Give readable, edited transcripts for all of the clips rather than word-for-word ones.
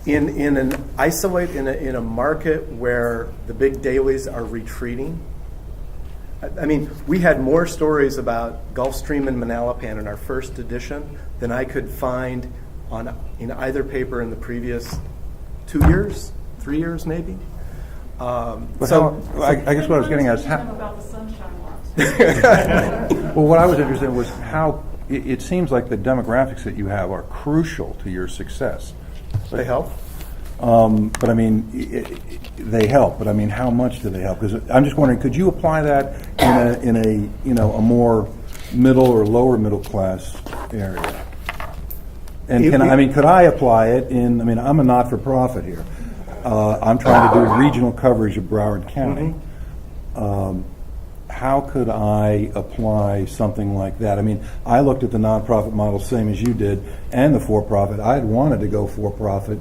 in a market where the big dailies are retreating. I mean, we had more stories about Gulfstream and Manalapan in our first edition than I could find in either paper in the previous 2 years, 3 years maybe. I guess what I was getting at is how. About the sunshine laws. Well, what I was interested in was how it seems like the demographics that you have are crucial to your success. They help. But I mean, they help. But I mean, how much do they help? Because I'm just wondering, could you apply that in a more middle or lower middle class area? And could I apply it in? I mean, I'm a not-for-profit here. I'm trying to do regional coverage of Broward County. How could I apply something like that? I mean, I looked at the nonprofit model same as you did, and the for-profit. I had wanted to go for-profit,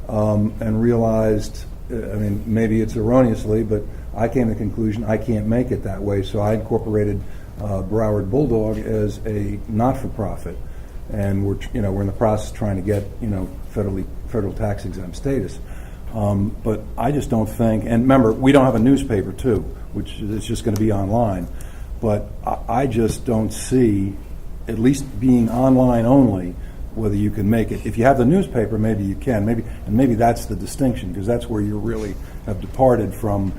and realized, I mean, maybe it's erroneously, but I came to the conclusion I can't make it that way. So I incorporated Broward Bulldog as a not-for-profit, and we're in the process of trying to get federal tax exempt status. But I just don't think, and remember, we don't have a newspaper too, which is just going to be online. But I just don't see, at least being online only, whether you can make it. If you have the newspaper, maybe you can. Maybe that's the distinction, because that's where you really have departed from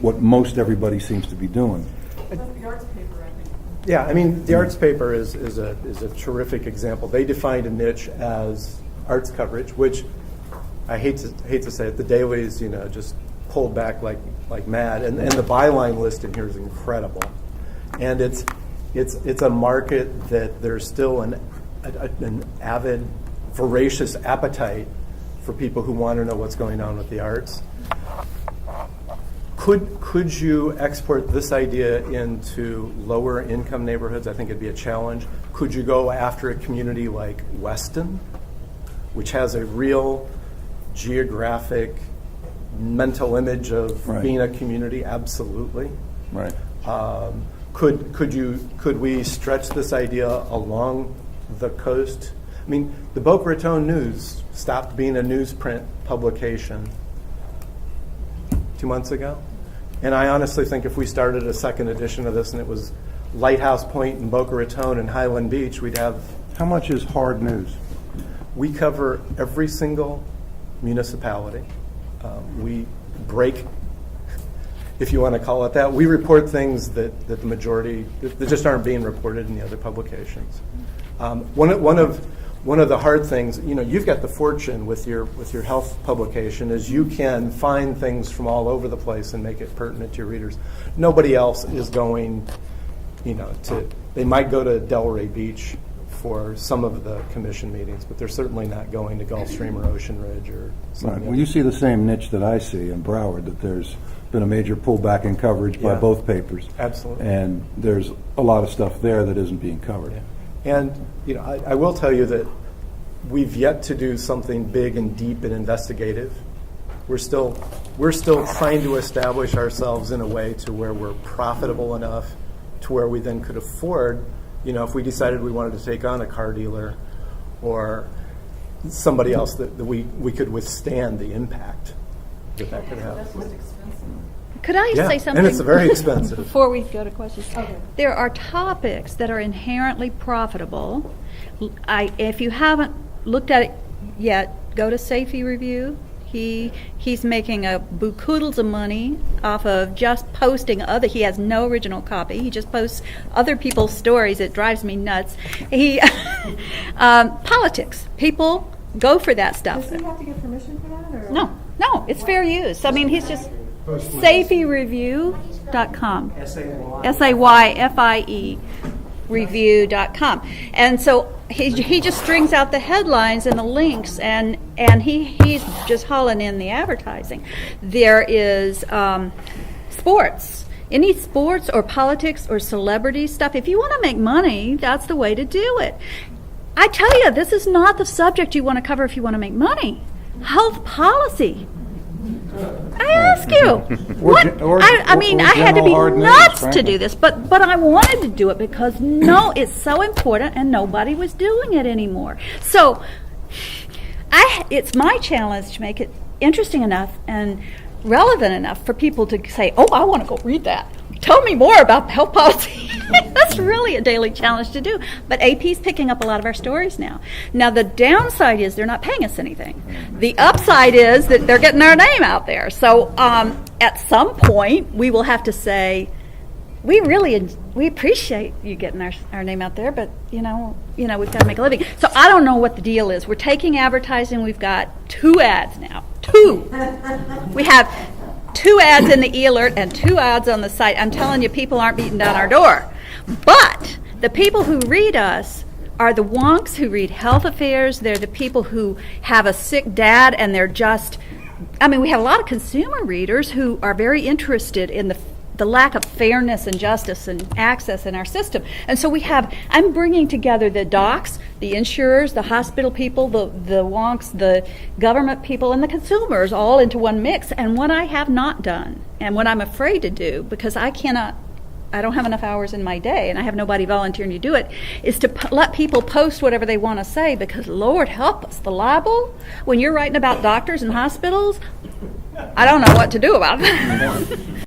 what most everybody seems to be doing. The arts paper, I think. Yeah, I mean, the arts paper is a terrific example. They defined a niche as arts coverage, which I hate to say it, the dailies, just pulled back like mad, and the byline list in here is incredible, and it's a market that there's still an avid, voracious appetite for people who want to know what's going on with the arts. Could you export this idea into lower income neighborhoods? I think it'd be a challenge. Could you go after a community like Weston, which has a real geographic mental image of being a community? Absolutely. Right. Could we stretch this idea along the coast? I mean, the Boca Raton News stopped being a newsprint publication 2 months ago, and I honestly think if we started a second edition of this and it was Lighthouse Point and Boca Raton and Highland Beach, we'd have. How much is hard news? We cover every single municipality. We break, if you want to call it that. We report things that the majority that just aren't being reported in the other publications. One of the hard things, you've got the fortune with your health publication, is you can find things from all over the place and make it pertinent to your readers. Nobody else is going, they might go to Delray Beach for some of the commission meetings, but they're certainly not going to Gulfstream or Ocean Ridge or something. Right. Well, you see the same niche that I see in Broward, that there's been a major pullback in coverage by both papers. Absolutely. And there's a lot of stuff there that isn't being covered. Yeah. And I will tell you that we've yet to do something big and deep and investigative. We're still trying to establish ourselves in a way to where we're profitable enough to where we then could afford, if we decided we wanted to take on a car dealer or somebody else that we could withstand the impact that could have. That's just expensive. Could I say something? And it's very expensive. Before we go to questions. Okay. There are topics that are inherently profitable. If you haven't looked at it yet, go to Safety Review. He's making a buku of money off of just posting he has no original copy. He just posts other people's stories. It drives me nuts. Politics. People go for that stuff. Does he have to get permission for that? Or? No, it's fair use. I mean, he's just safetyreview.com. SAYFIE review.com. And so he just strings out the headlines and the links, and he's just hauling in the advertising. There is sports. Any sports or politics or celebrity stuff, if you want to make money, that's the way to do it. I tell you, this is not the subject you want to cover if you want to make money. Health policy. I ask you. I had to be nuts to do this, but I wanted to do it because it's so important and nobody was doing it anymore. So it's my challenge to make it interesting enough and relevant enough for people to say, oh, I want to go read that. Tell me more about health policy. That's really a daily challenge to do. But AP's picking up a lot of our stories now. Now, the downside is they're not paying us anything. The upside is that they're getting our name out there. So at some point, we will have to say, we appreciate you getting our name out there, but we've got to make a living. So I don't know what the deal is. We're taking advertising. We've got 2 ads now. 2. We have 2 ads in the e-alert and 2 ads on the site. I'm telling you, people aren't beating down our door. But the people who read us are the wonks who read health affairs. They're the people who have a sick dad and they're just, we have a lot of consumer readers who are very interested in the lack of fairness and justice and access in our system. And so I'm bringing together the docs, the insurers, the hospital people, the wonks, the government people, and the consumers all into one mix. And what I have not done, and what I'm afraid to do, because I don't have enough hours in my day, and I have nobody volunteering to do it, is to let people post whatever they want to say, because Lord help us, the libel, when you're writing about doctors and hospitals, I don't know what to do about it.